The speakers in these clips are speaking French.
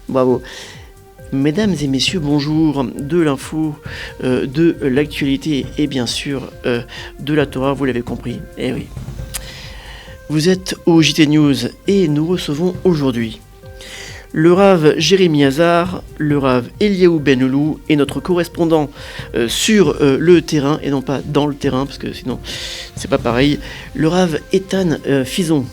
Bravo. Mesdames et messieurs, bonjour. De l'info, de l'actualité et bien sûr de la Torah, vous l'avez compris. Eh oui. Vous êtes au JT News et nous recevons aujourd'hui le Rav Jérémy Hazar, le Rav Eliaou Ben-Loulou et notre correspondant sur le terrain, et non pas dans le terrain, parce que sinon c'est pas pareil, le Rav Ethan Fison.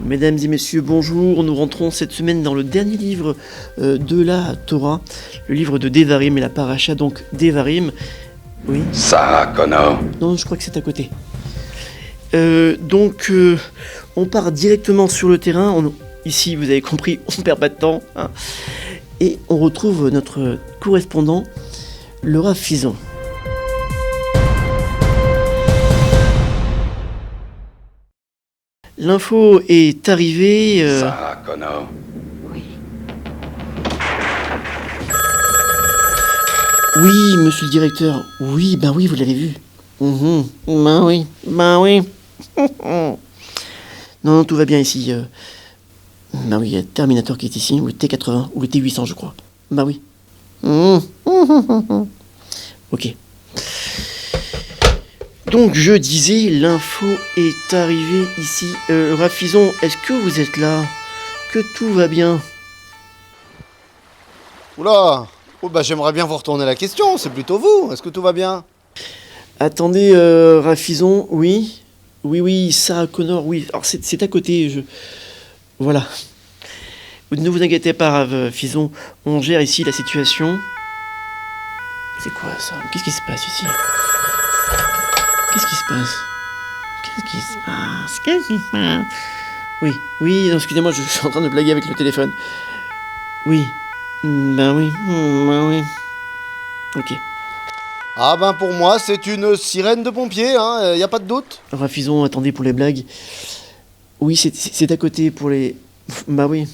Mesdames et messieurs, bonjour. Nous rentrons cette semaine dans le dernier livre de la Torah, le livre de Devarim et la paracha, donc Devarim. Oui. Sarah Connor. Non, je crois que c'est à côté. On part directement sur le terrain. Ici, vous avez compris, on perd pas de temps. Hein, et on retrouve notre correspondant, le Rav Fison. L'info est arrivée. Sarah Connor. Oui, monsieur le directeur. Oui, ben oui, vous l'avez vu. Ben oui. Non, tout va bien ici. Ben oui, il y a Terminator qui est ici, ou le T80, ou le T800, je crois. Ben oui. Ok. Donc, je disais, l'info est arrivée ici. Rav Fison, est-ce que vous êtes là? Que tout va bien? Oula. Oh bah j'aimerais bien vous retourner la question, c'est plutôt vous. Est-ce que tout va bien? Attendez, Rav Fison, oui. Oui, Sarah Connor, oui. Alors, c'est à côté, Voilà. Ne vous inquiétez pas, Rav Fison, on gère ici la situation. C'est quoi ça? Qu'est-ce qui se passe ici? Qu'est-ce qui se passe? Oui, non, excusez-moi, je suis en train de blaguer avec le téléphone. Oui. Ben oui. Ok. Ah ben pour moi c'est une sirène de pompiers, hein, y a pas de doute. Rav Fison, attendez pour les blagues. Oui, c'est à côté pour les... Bah oui.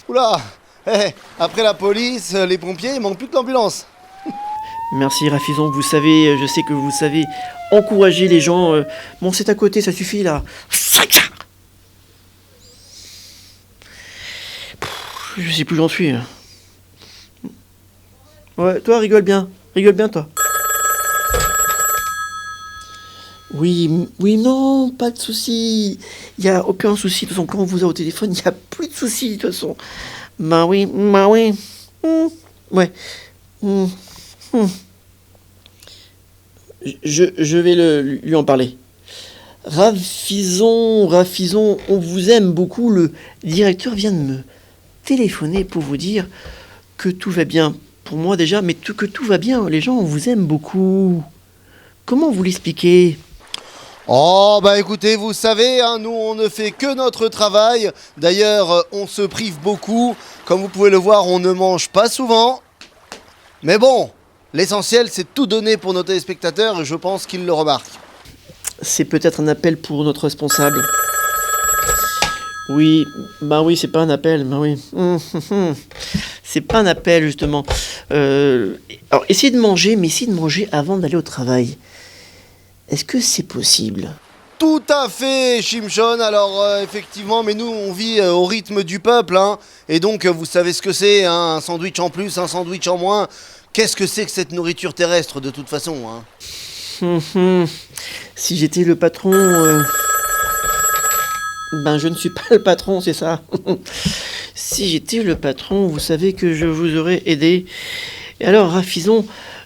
Oula. Après la police, les pompiers, il manque plus que l'ambulance. Merci Rav Fison, vous savez, je sais que vous savez encourager les gens. Bon, c'est à côté, ça suffit là. Je sais plus où j'en suis. Ouais, toi, rigole bien toi. Oui, non, pas de souci. Il n'y a aucun souci. De toute façon, quand on vous a au téléphone, il n'y a plus de souci. De toute façon. Bah oui. Ouais. Je vais lui en parler. Rav Fison, on vous aime beaucoup. Le directeur vient de me téléphoner pour vous dire que tout va bien. Pour moi déjà, mais que tout va bien. Les gens, on vous aime beaucoup. Comment vous l'expliquez? Oh bah écoutez, vous savez, hein, nous on ne fait que notre travail. D'ailleurs, on se prive beaucoup. Comme vous pouvez le voir, on ne mange pas souvent. Mais bon, l'essentiel c'est de tout donner pour nos téléspectateurs et je pense qu'ils le remarquent. C'est peut-être un appel pour notre responsable. Oui, c'est pas un appel, C'est pas un appel, justement. Alors, essayez de manger avant d'aller au travail. Est-ce que c'est possible? Tout à fait, Shimshon. Alors, effectivement, mais nous, on vit au rythme du peuple, hein. Et donc, vous savez ce que c'est, hein, un sandwich en plus, un sandwich en moins. Qu'est-ce que c'est que cette nourriture terrestre, de toute façon, hein? Si j'étais le patron... je ne suis pas le patron, c'est ça. Si j'étais le patron, vous savez que je vous aurais aidé. Et alors, Rav Fison,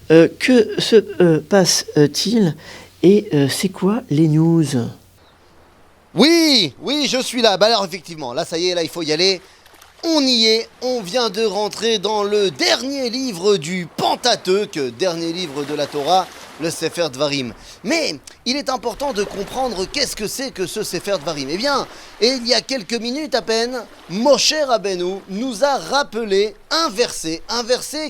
que se passe-t-il? Et c'est quoi les news? Oui, je suis là. Bah alors, effectivement, là, ça y est, là, il faut y aller. On y est, on vient de rentrer dans le dernier livre du Pentateuque, dernier livre de la Torah, le Sefer Dvarim. Mais il est important de comprendre qu'est-ce que c'est que ce Sefer Dvarim. Eh bien, il y a quelques minutes à peine, Moshe Rabbeinu nous a rappelé un verset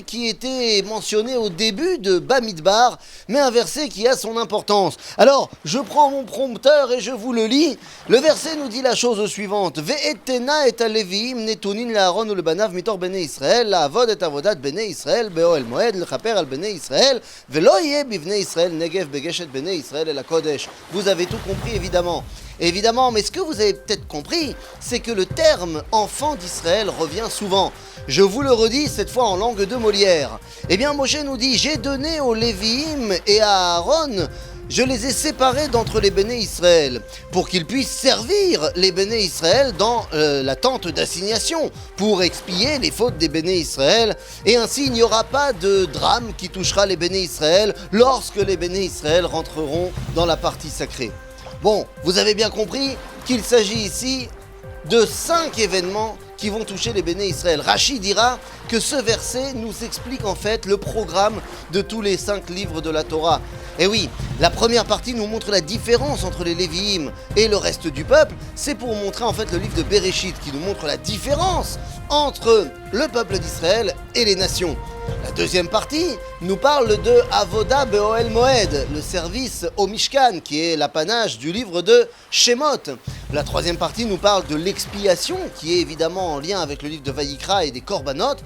qui était mentionné au début de Bamidbar, mais un verset qui a son importance. Alors, je prends mon prompteur et je vous le lis. Le verset nous dit la chose suivante. Ve'etena et aleviim netunin la'aron ulebanav mitor bnei Israël la'avod et avodat bnei Israël be'oel moed lechaper al bnei Israël ve'lo yeh bivnei Israël negev begeshet bnei Israël el hakodesh. Vous avez tout compris évidemment. évidemment, mais ce que vous avez peut-être compris, c'est que le terme enfant d'Israël revient souvent. Je vous le redis cette fois en langue de Molière. Eh bien, Moshe nous dit, j'ai donné aux Lévi'im et à Aaron, je les ai séparés d'entre les béné Israël, pour qu'ils puissent servir les béné Israël dans la tente d'assignation, pour expier les fautes des béné Israël, et ainsi il n'y aura pas de drame qui touchera les béné Israël lorsque les béné Israël rentreront dans la partie sacrée. Bon, vous avez bien compris qu'il s'agit ici de 5 événements qui vont toucher les béné Israël. Rachi dira que ce verset nous explique en fait le programme de tous les 5 livres de la Torah. Et oui, la première partie nous montre la différence entre les Lévi'im et le reste du peuple. C'est pour montrer en fait le livre de Bereshit qui nous montre la différence entre le peuple d'Israël et les nations. La deuxième partie nous parle de Avoda Be'oel Moed, le service au Mishkan, qui est l'apanage du livre de Shemot. La troisième partie nous parle de l'expiation, qui est évidemment en lien avec le livre de Vayikra et des Korbanot.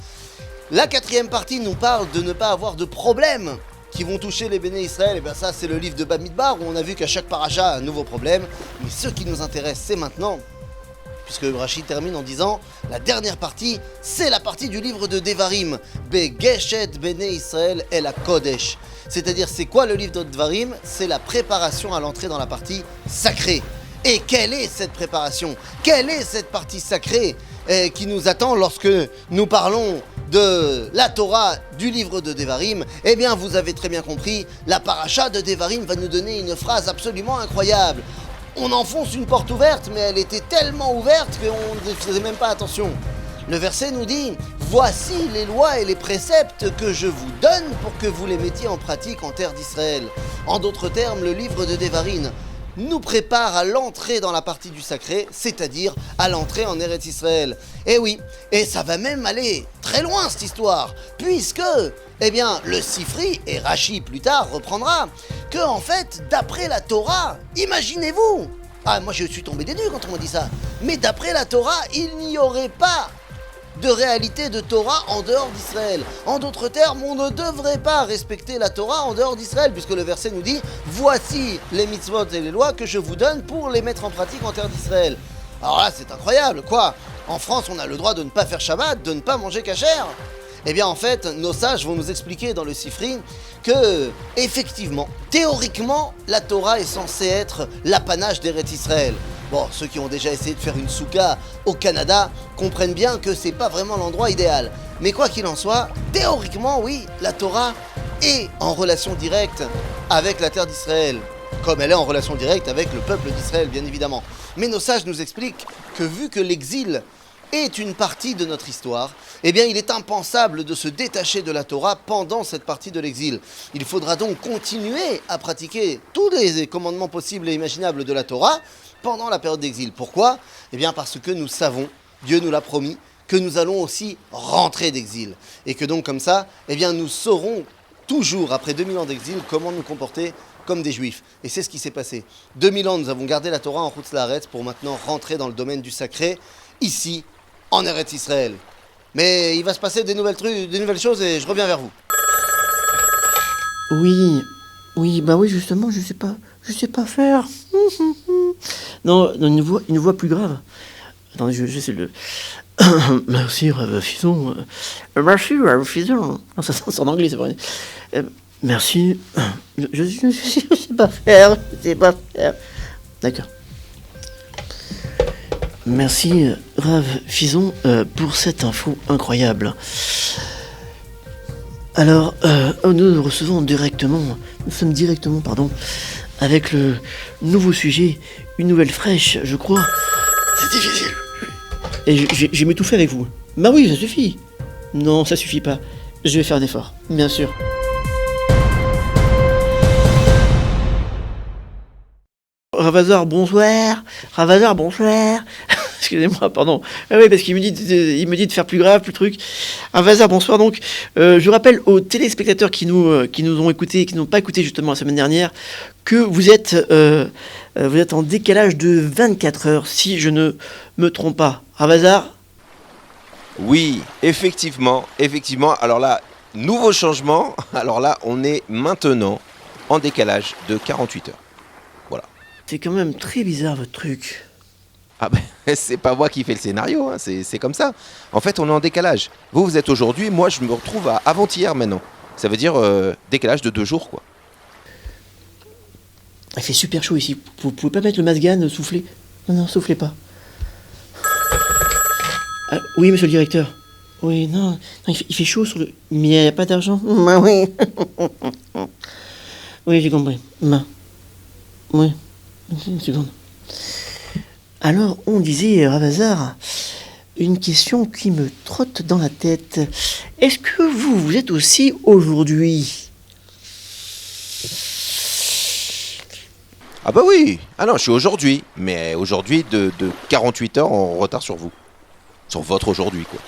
La quatrième partie nous parle de ne pas avoir de problème qui vont toucher les béné Israël. Et bien ça, c'est le livre de Bamidbar, où on a vu qu'à chaque paracha, un nouveau problème. Mais ce qui nous intéresse, c'est maintenant, puisque Rashi termine en disant la dernière partie, c'est la partie du livre de Devarim, Begeshet Béné Israël El HaKodesh. C'est-à-dire, c'est quoi le livre de Devarim? C'est la préparation à l'entrée dans la partie sacrée. Et quelle est cette préparation? Quelle est cette partie sacrée qui nous attend lorsque nous parlons de la Torah du livre de Devarim? Eh bien, vous avez très bien compris, la paracha de Devarim va nous donner une phrase absolument incroyable. On enfonce une porte ouverte, mais elle était tellement ouverte qu'on ne faisait même pas attention. Le verset nous dit « Voici les lois et les préceptes que je vous donne pour que vous les mettiez en pratique en terre d'Israël. » En d'autres termes, le livre de Devarim nous prépare à l'entrée dans la partie du sacré, c'est-à-dire à l'entrée en Eretz Israël. Et oui, et ça va même aller très loin cette histoire, puisque, eh bien, le Sifri, et Rashi plus tard reprendra, que en fait, d'après la Torah, imaginez-vous, ah moi je suis tombé des nues quand on m'a dit ça, mais d'après la Torah, il n'y aurait pas de réalité de Torah en dehors d'Israël. En d'autres termes, on ne devrait pas respecter la Torah en dehors d'Israël, puisque le verset nous dit « Voici les mitzvot et les lois que je vous donne pour les mettre en pratique en terre d'Israël. » Alors là, c'est incroyable, quoi. En France, on a le droit de ne pas faire Shabbat, de ne pas manger kasher. Eh bien, en fait, nos sages vont nous expliquer dans le Sifri que, effectivement, théoriquement, la Torah est censée être l'apanage d'Eretz Israël. Bon, ceux qui ont déjà essayé de faire une soukha au Canada comprennent bien que c'est pas vraiment l'endroit idéal. Mais quoi qu'il en soit, théoriquement, oui, la Torah est en relation directe avec la terre d'Israël, comme elle est en relation directe avec le peuple d'Israël, bien évidemment. Mais nos sages nous expliquent que vu que l'exil est une partie de notre histoire, eh bien il est impensable de se détacher de la Torah pendant cette partie de l'exil. Il faudra donc continuer à pratiquer tous les commandements possibles et imaginables de la Torah pendant la période d'exil. Pourquoi? Eh bien parce que nous savons, Dieu nous l'a promis, que nous allons aussi rentrer d'exil. Et que donc comme ça, eh bien nous saurons toujours, après 2000 ans d'exil, comment nous comporter comme des juifs. Et c'est ce qui s'est passé. 2000 ans, nous avons gardé la Torah en Chutz La'aretz pour maintenant rentrer dans le domaine du sacré, ici, en Eretz Israël. Mais il va se passer des nouvelles choses et je reviens vers vous. Oui, bah oui, justement, je sais pas faire. Non, une voix plus grave. Attendez, j'essaie de... Merci, Rav Fison. Merci, Rav Fison. Non, ça c'est en anglais, c'est vrai. Merci. Je sais pas faire. D'accord. Merci, Rav Fison, pour cette info incroyable. Alors, nous sommes directement, avec le nouveau sujet, une nouvelle fraîche, je crois. C'est difficile. Et j'ai m'étouffé avec vous. Bah oui, ça suffit. Non, ça suffit pas. Je vais faire un effort, bien sûr. Ravazar, bonsoir. Excusez-moi, pardon. Ah oui, parce qu'il me dit de faire plus grave, plus truc. Ravazar, bonsoir. Donc, je rappelle aux téléspectateurs qui nous ont écoutés et qui n'ont pas écouté justement la semaine dernière que vous êtes en décalage de 24 heures, si je ne me trompe pas. Ravazar? Oui, effectivement. Alors là, nouveau changement. Alors là, on est maintenant en décalage de 48 heures. Voilà. C'est quand même très bizarre votre truc. Ah ben, c'est pas moi qui fais le scénario, hein, c'est comme ça. En fait, on est en décalage. Vous êtes aujourd'hui, moi je me retrouve à avant-hier maintenant. Ça veut dire décalage de 2 jours, quoi. Il fait super chaud ici. Vous pouvez pas mettre le masgan, souffler? Non, soufflez pas. Ah, oui, monsieur le directeur. Oui, non, il fait chaud sur le... Mais il n'y a pas d'argent? Bah oui. Oui, j'ai compris. Bah. Oui. Une seconde. Alors, on disait, Ravazar, une question qui me trotte dans la tête. Est-ce que vous êtes aussi aujourd'hui? Ah bah oui. Ah non, je suis aujourd'hui. Mais aujourd'hui de 48 heures en retard sur vous. Sur votre aujourd'hui, quoi.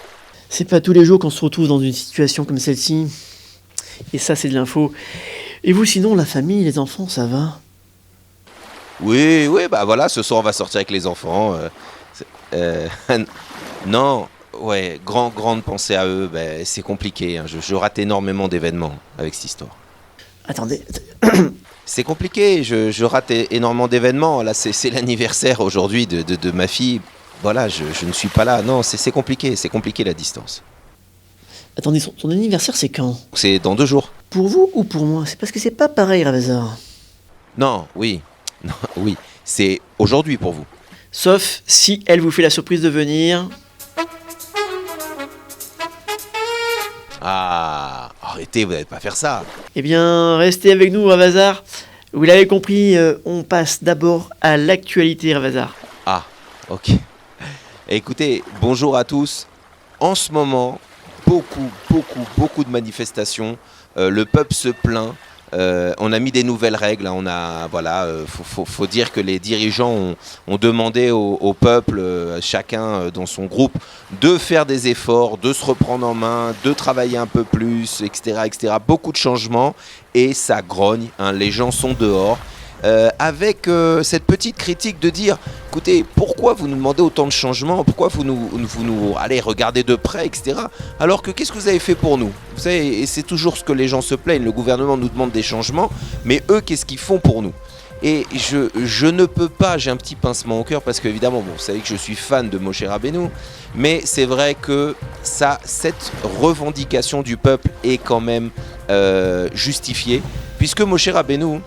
C'est pas tous les jours qu'on se retrouve dans une situation comme celle-ci. Et ça, c'est de l'info. Et vous, sinon, la famille, les enfants, ça va? Oui, bah voilà, ce soir on va sortir avec les enfants. Non, ouais, grande pensée à eux. Ben, c'est compliqué, hein. Je rate énormément d'événements avec cette histoire. Attendez. C'est compliqué, je rate énormément d'événements. Là, c'est l'anniversaire aujourd'hui de ma fille. Voilà, je ne suis pas là. Non, c'est compliqué la distance. Attendez, son anniversaire, c'est quand? C'est dans 2 jours. Pour vous ou pour moi? C'est parce que c'est pas pareil, Ravazar. Non, oui. Non, oui, c'est aujourd'hui pour vous. Sauf si elle vous fait la surprise de venir. Ah, arrêtez, vous n'allez pas faire ça. Eh bien, restez avec nous, Ravazar. Vous l'avez compris, on passe d'abord à l'actualité, Ravazar. Ah, ok. Écoutez, bonjour à tous. En ce moment, beaucoup de manifestations. Le peuple se plaint. On a mis des nouvelles règles. On a, voilà, faut dire que les dirigeants ont demandé au peuple, chacun dans son groupe, de faire des efforts, de se reprendre en main, de travailler un peu plus, etc. Beaucoup de changements et ça grogne, hein, les gens sont dehors. Avec cette petite critique de dire, écoutez, pourquoi vous nous demandez autant de changements, pourquoi vous nous allez regarder de près, etc. Alors que qu'est-ce que vous avez fait pour nous? Vous savez, et c'est toujours ce que les gens se plaignent, le gouvernement nous demande des changements, mais eux, qu'est-ce qu'ils font pour nous? Et je ne peux pas, j'ai un petit pincement au cœur, parce qu'évidemment, bon, vous savez que je suis fan de Moshe Rabbeinu, mais c'est vrai que cette revendication du peuple est quand même justifiée, puisque Moshe Rabbeinu,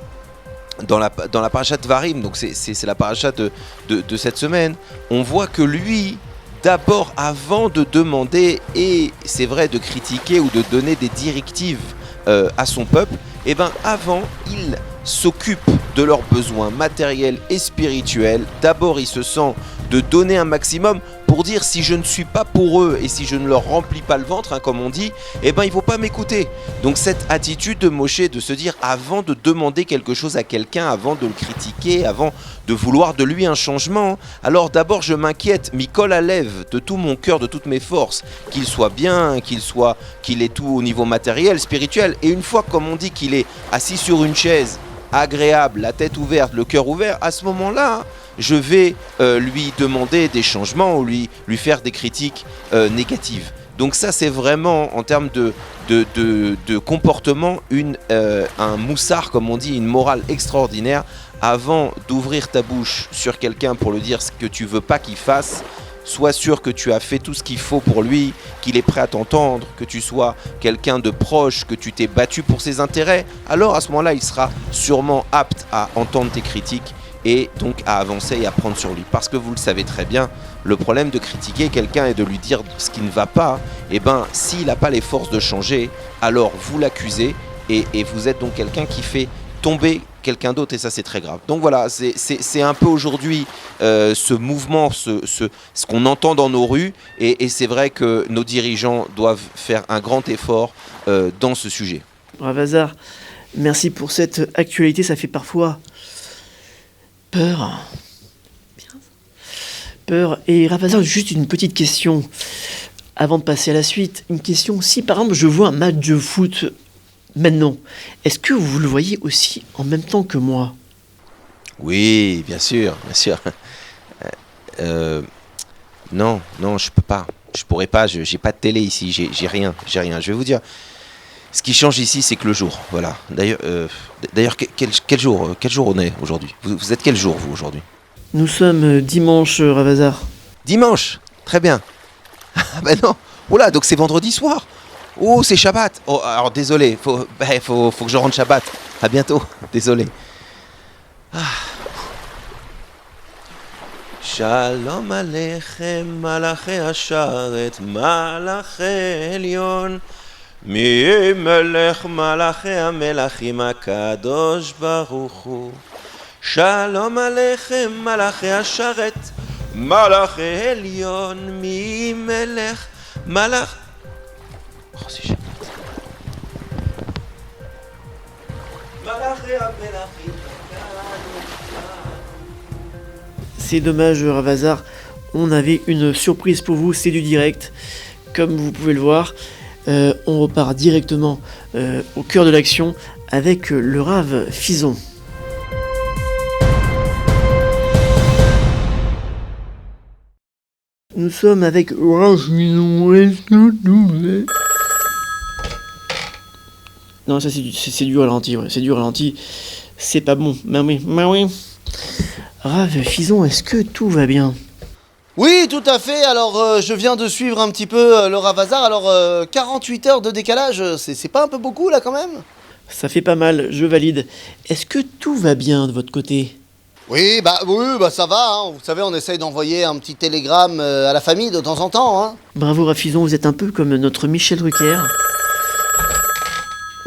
dans la paracha de Varim, donc c'est la paracha de cette semaine, on voit que lui, d'abord, avant de demander, et c'est vrai de critiquer ou de donner des directives à son peuple, et bien avant, il s'occupe de leurs besoins matériels et spirituels. D'abord, il se sent de donner un maximum pour dire si je ne suis pas pour eux et si je ne leur remplis pas le ventre, hein, comme on dit, eh ben ils vont pas m'écouter. Donc cette attitude de Moshe de se dire avant de demander quelque chose à quelqu'un, avant de le critiquer, avant de vouloir de lui un changement, alors d'abord je m'inquiète, Mikol Alev, de tout mon cœur, de toutes mes forces, qu'il soit bien, qu'il ait tout au niveau matériel, spirituel, et une fois comme on dit qu'il est assis sur une chaise, agréable, la tête ouverte, le cœur ouvert, à ce moment-là, je vais lui demander des changements ou lui faire des critiques négatives. Donc ça, c'est vraiment, en termes de comportement, un moussard, comme on dit, une morale extraordinaire. Avant d'ouvrir ta bouche sur quelqu'un pour lui dire ce que tu veux pas qu'il fasse, sois sûr que tu as fait tout ce qu'il faut pour lui, qu'il est prêt à t'entendre, que tu sois quelqu'un de proche, que tu t'es battu pour ses intérêts. Alors à ce moment-là, il sera sûrement apte à entendre tes critiques et donc à avancer et à prendre sur lui. Parce que vous le savez très bien, le problème de critiquer quelqu'un et de lui dire ce qui ne va pas, eh ben, s'il n'a pas les forces de changer, alors vous l'accusez et vous êtes donc quelqu'un qui fait tomber quelqu'un d'autre, et ça c'est très grave. Donc voilà, c'est un peu aujourd'hui ce mouvement, ce qu'on entend dans nos rues, et c'est vrai que nos dirigeants doivent faire un grand effort dans ce sujet. Ravazar, merci pour cette actualité, ça fait parfois peur. Peur. Et Ravazar, juste une petite question avant de passer à la suite. Une question, si par exemple je vois un match de foot maintenant, est-ce que vous le voyez aussi en même temps que moi? Oui, bien sûr, bien sûr. Non, je peux pas. Je pourrais pas, j'ai pas de télé ici, j'ai rien. Je vais vous dire. Ce qui change ici, c'est que le jour, voilà. D'ailleurs, quel jour on est aujourd'hui? Vous êtes quel jour, vous, aujourd'hui? Nous sommes dimanche, Ravazar. Dimanche. Très bien. Ah ben non. Oula, donc c'est vendredi soir. Oh, c'est Shabbat. Oh, alors désolé, faut que je rentre Shabbat. À bientôt. Désolé. Shalom Aleichem, Malachi Asharet, Malachi Elyon. Mi melech Malachi Amelachim HaKadosh Baruch Hu. Shalom Aleichem, Malachi Asharet, Malachi Elyon. Mi melech Malach. Oh, c'est Shabbat. Malachi Amelachim. C'est dommage, Ravazar, on avait une surprise pour vous, c'est du direct. Comme vous pouvez le voir, on repart directement au cœur de l'action avec le Rav Fison. Nous sommes avec Rav Fison. Est-ce que tout va? Non, ça c'est du ralenti, ouais. C'est du ralenti. C'est pas bon. Mais oui. Rav Fison, est-ce que tout va bien? Oui, tout à fait. Alors, je viens de suivre un petit peu le Ravazar. Alors, 48 heures de décalage, c'est pas un peu beaucoup, là, quand même? Ça fait pas mal, je valide. Est-ce que tout va bien de votre côté? Oui, ça va. Hein. Vous savez, on essaye d'envoyer un petit télégramme à la famille de temps en temps. Hein. Bravo, Rav Fison, vous êtes un peu comme notre Michel Drucker.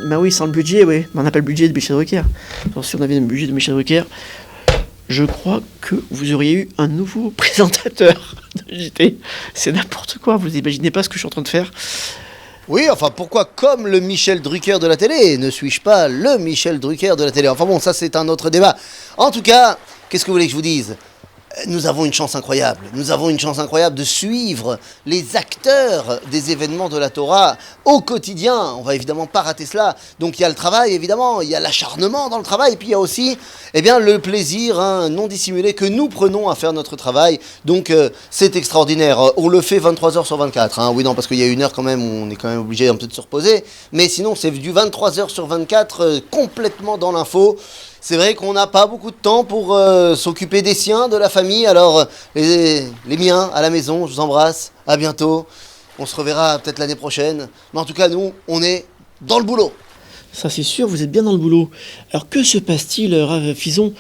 Bah oui, sans le budget, oui. On n'a pas le budget de Michel Drucker. Alors, si on avait le budget de Michel Drucker, je crois que vous auriez eu un nouveau présentateur de JT. C'est n'importe quoi, vous imaginez pas ce que je suis en train de faire. Oui, enfin, pourquoi comme le Michel Drucker de la télé? Ne suis-je pas le Michel Drucker de la télé? Enfin bon, ça c'est un autre débat. En tout cas, qu'est-ce que vous voulez que je vous dise? Nous avons une chance incroyable. Nous avons une chance incroyable de suivre les acteurs des événements de la Torah au quotidien. On va évidemment pas rater cela. Donc il y a le travail, évidemment, il y a l'acharnement dans le travail, et puis il y a aussi le plaisir non dissimulé que nous prenons à faire notre travail. Donc c'est extraordinaire. On le fait 23 heures sur 24. Oui, non, parce qu'il y a une heure quand même où on est quand même obligé un peu de se reposer. Mais sinon, c'est du 23 heures sur 24 complètement dans l'info. C'est vrai qu'on n'a pas beaucoup de temps pour s'occuper des siens, de la famille. Alors, les miens à la maison, je vous embrasse. À bientôt. On se reverra peut-être l'année prochaine. Mais en tout cas, nous, on est dans le boulot. Ça c'est sûr, vous êtes bien dans le boulot. Alors que se passe-t-il, Rav Fison?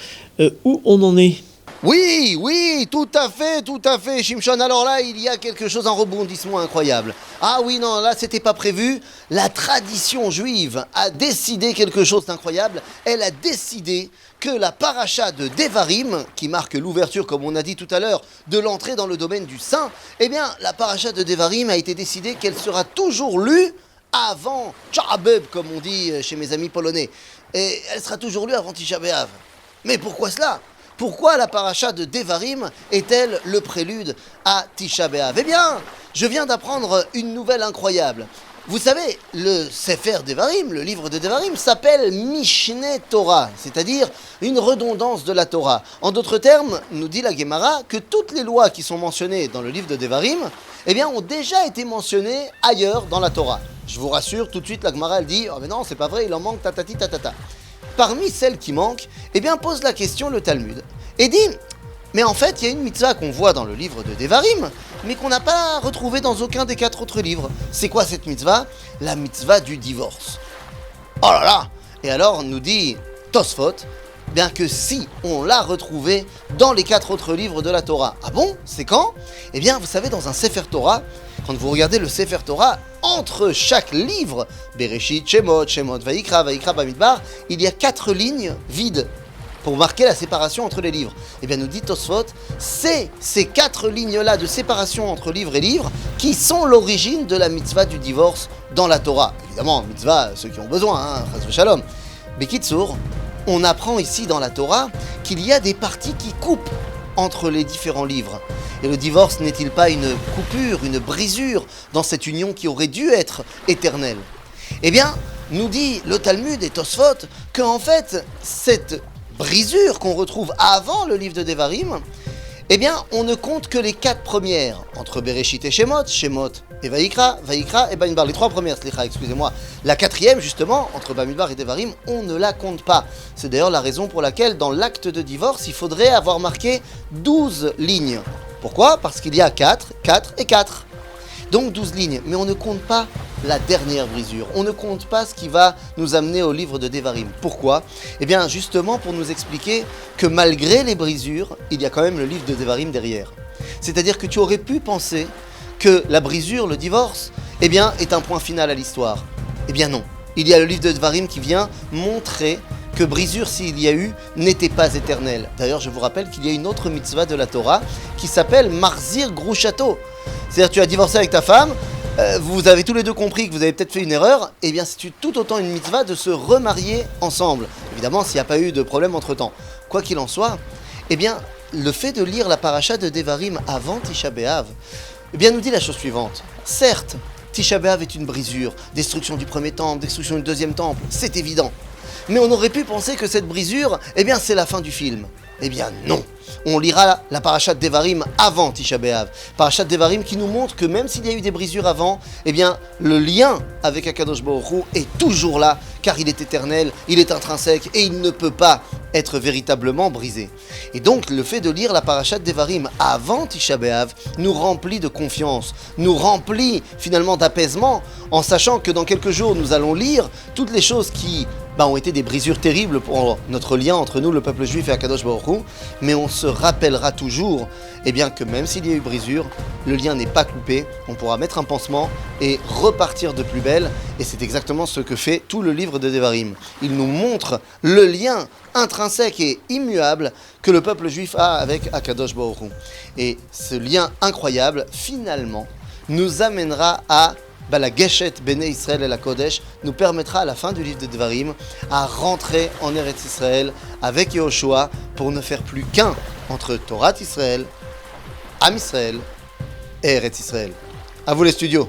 Où on en est? Oui, tout à fait, Shimshon. Alors là, il y a quelque chose, un rebondissement incroyable. Ah oui, non, là, c'était pas prévu. La tradition juive a décidé quelque chose d'incroyable. Elle a décidé que la paracha de Devarim, qui marque l'ouverture, comme on a dit tout à l'heure, de l'entrée dans le domaine du saint, la paracha de Devarim a été décidée qu'elle sera toujours lue avant Tisha B'Av, comme on dit chez mes amis polonais. Et elle sera toujours lue avant Tisha B'Av. Mais pourquoi cela? Pourquoi la paracha de Devarim est-elle le prélude à Tisha B'Av? Eh bien, je viens d'apprendre une nouvelle incroyable. Vous savez, le Sefer Devarim, le livre de Devarim, s'appelle Mishneh Torah, c'est-à-dire une redondance de la Torah. En d'autres termes, nous dit la Gemara que toutes les lois qui sont mentionnées dans le livre de Devarim, ont déjà été mentionnées ailleurs dans la Torah. Je vous rassure, tout de suite, la Gemara, elle dit « Oh mais non, c'est pas vrai, il en manque tatati tatata ». Parmi celles qui manquent, pose la question le Talmud et dit « Mais en fait, il y a une mitzvah qu'on voit dans le livre de Devarim, mais qu'on n'a pas retrouvée dans aucun des 4 autres livres. C'est quoi cette mitzvah? La mitzvah du divorce. » Oh là là! Et alors, nous dit Tosfot, bien que si on l'a retrouvée dans les 4 autres livres de la Torah. Ah bon? C'est quand? Vous savez, dans un Sefer Torah, quand vous regardez le Sefer Torah, entre chaque livre, Bereshit, Shemot, Vayikra, Bamidbar, il y a 4 lignes vides pour marquer la séparation entre les livres. Nous dit Tosfot, c'est ces 4 lignes-là de séparation entre livre et livre qui sont l'origine de la mitzvah du divorce dans la Torah. Évidemment, mitzvah, ceux qui ont besoin, chas v'shalom. Bekitsour, on apprend ici dans la Torah qu'il y a des parties qui coupent entre les différents livres. Et le divorce n'est-il pas une coupure, une brisure dans cette union qui aurait dû être éternelle? Nous dit le Talmud et Tosfot qu'en fait, cette brisure qu'on retrouve avant le livre de Devarim, on ne compte que les 4 premières, entre Bereshit et Shemot et Vaïkra et Bamidbar. Les trois premières, excusez-moi. La quatrième, justement, entre Bamidbar et Devarim, on ne la compte pas. C'est d'ailleurs la raison pour laquelle, dans l'acte de divorce, il faudrait avoir marqué 12 lignes. Pourquoi ? Parce qu'il y a 4, 4 et 4. Donc 12 lignes, mais on ne compte pas la dernière brisure. On ne compte pas ce qui va nous amener au livre de Devarim. Pourquoi ? Eh bien, justement pour nous expliquer que malgré les brisures, il y a quand même le livre de Devarim derrière. C'est-à-dire que tu aurais pu penser que la brisure, le divorce, eh bien, est un point final à l'histoire. Eh bien non. Il y a le livre de Devarim qui vient montrer que brisure, s'il y a eu, n'était pas éternelle. D'ailleurs, je vous rappelle qu'il y a une autre mitzvah de la Torah qui s'appelle Marzir Grushato. C'est-à-dire, tu as divorcé avec ta femme, vous avez tous les deux compris que vous avez peut-être fait une erreur, eh bien c'est tout autant une mitzvah de se remarier ensemble. Évidemment, s'il n'y a pas eu de problème entre-temps. Quoi qu'il en soit, eh bien, le fait de lire la paracha de Devarim avant Tisha B'Av, eh bien, nous dit la chose suivante. Certes, Tisha B'Av est une brisure, destruction du premier temple, destruction du deuxième temple, c'est évident. Mais on aurait pu penser que cette brisure, eh bien, c'est la fin du film. Eh bien non, on lira la parashat Devarim avant Tisha B'Av. Parashat Devarim qui nous montre que même s'il y a eu des brisures avant, eh bien le lien avec Akadosh Baruch Hu est toujours là, car il est éternel, il est intrinsèque et il ne peut pas être véritablement brisé. Et donc le fait de lire la parashat Devarim avant Tisha B'Av nous remplit de confiance, nous remplit finalement d'apaisement, en sachant que dans quelques jours nous allons lire toutes les choses qui ont été des brisures terribles pour notre lien entre nous, le peuple juif et Akadosh Baruch Hu, mais on se rappellera toujours eh bien, que même s'il y a eu brisure, le lien n'est pas coupé, on pourra mettre un pansement et repartir de plus belle, et c'est exactement ce que fait tout le livre de Devarim. Il nous montre le lien intrinsèque et immuable que le peuple juif a avec Akadosh Baruch Hu. Et ce lien incroyable, finalement, nous amènera à la Geshet Bnei Israël et la Kodesh, nous permettra à la fin du livre de Devarim à rentrer en Eretz Israël avec Yehoshua pour ne faire plus qu'un entre Torah Israël, Am Israël et Eretz Israël. À vous les studios.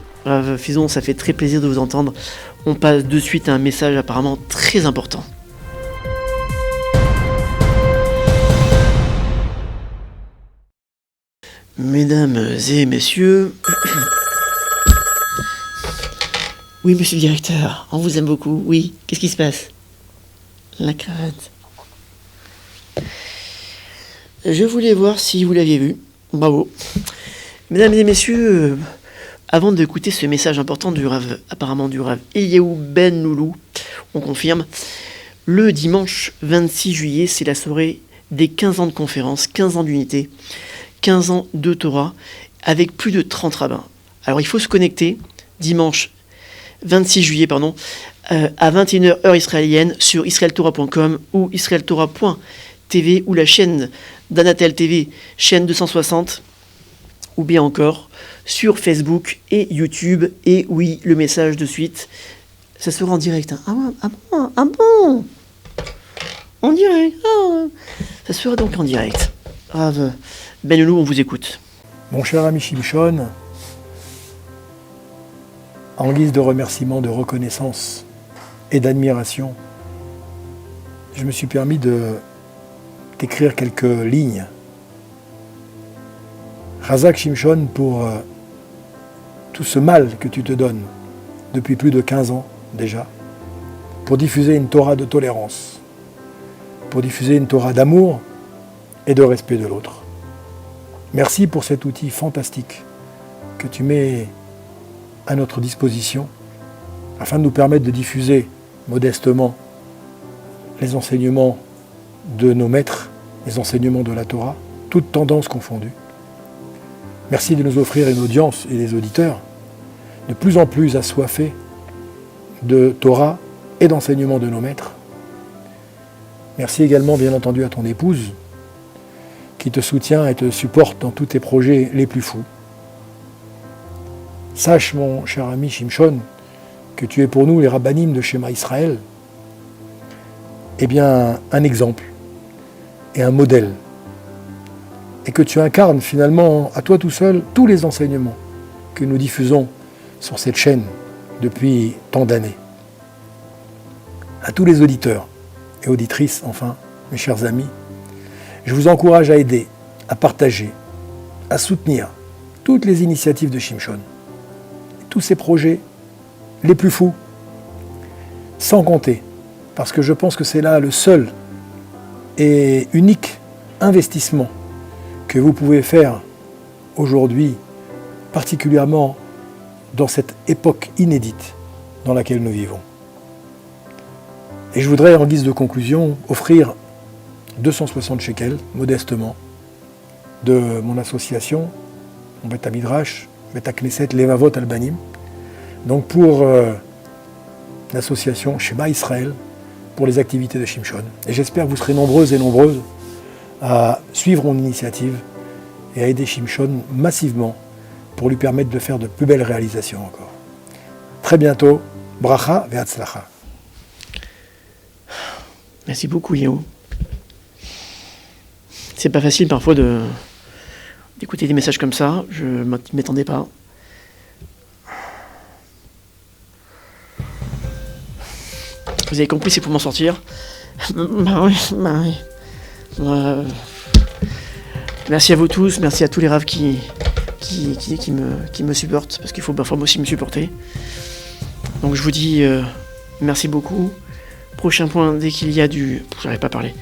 Fison, ça fait très plaisir de vous entendre. On passe de suite à un message apparemment très important. Mesdames et messieurs... Oui, monsieur le directeur, on vous aime beaucoup. Oui, qu'est-ce qui se passe ? La cravate. Je voulais voir si vous l'aviez vu. Bravo. Mesdames et messieurs, avant d'écouter ce message important du Rav, apparemment du Rav Eliyahu Ben Loulou, on confirme, le dimanche 26 juillet, c'est la soirée des 15 ans de conférence, 15 ans d'unité, 15 ans de Torah, avec plus de 30 rabbins. Alors il faut se connecter, dimanche 26 juillet, à 21h heure israélienne sur israeltorah.com ou israeltorah.tv ou la chaîne d'Anatel TV, chaîne 260, ou bien encore sur Facebook et YouTube. Et oui, le message de suite, ça sera en direct. Hein. Ah bon En direct. Ça sera donc en direct. Rav Ben Loulou, on vous écoute. Mon cher ami Shimshon, en guise de remerciement, de reconnaissance et d'admiration, je me suis permis de t'écrire quelques lignes. Razak Shimshon, pour tout ce mal que tu te donnes depuis plus de 15 ans déjà, pour diffuser une Torah de tolérance, pour diffuser une Torah d'amour et de respect de l'autre. Merci pour cet outil fantastique que tu mets à notre disposition afin de nous permettre de diffuser modestement les enseignements de nos maîtres, les enseignements de la Torah, toutes tendances confondues. Merci de nous offrir une audience et des auditeurs de plus en plus assoiffés de Torah et d'enseignements de nos maîtres. Merci également, bien entendu, à ton épouse qui te soutient et te supporte dans tous tes projets les plus fous. Sache, mon cher ami Shimshon, que tu es pour nous, les rabbanim de Shema Israël, un exemple et un modèle. Et que tu incarnes finalement, à toi tout seul, tous les enseignements que nous diffusons sur cette chaîne depuis tant d'années. À tous les auditeurs et auditrices, enfin, mes chers amis, je vous encourage à aider, à partager, à soutenir toutes les initiatives de Shimshon. tous ces projets les plus fous, sans compter, parce que je pense que c'est là le seul et unique investissement que vous pouvez faire aujourd'hui, particulièrement dans cette époque inédite dans laquelle nous vivons. Et je voudrais, en guise de conclusion, offrir 260 shekels, modestement, de mon association, mon Beth Midrash, Beth Knesset Levavot Albanim, donc pour l'association Shema Israël, pour les activités de Shimshon. Et j'espère que vous serez nombreuses et nombreuses à suivre mon initiative et à aider Shimshon massivement pour lui permettre de faire de plus belles réalisations encore. Très bientôt, bracha ve'atzlacha. Merci beaucoup, Yao. C'est pas facile parfois d'écouter des messages comme ça, je ne m'attendais pas. Vous avez compris, c'est pour m'en sortir. Bah oui. Merci à vous tous, merci à tous les raves qui me supportent, parce qu'il faut parfois aussi me supporter. Donc je vous dis merci beaucoup. Prochain point, dès qu'il y a du... J'arrive pas à parler.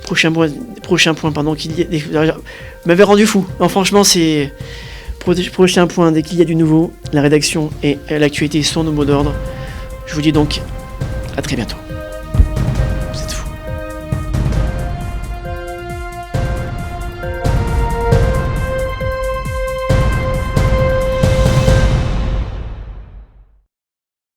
Prochain point, pardon, qu'il y a... Vous m'avez rendu fou. Non, franchement, c'est... Prochain point, dès qu'il y a du nouveau, la rédaction et l'actualité sont nos mots d'ordre. Je vous dis donc à très bientôt.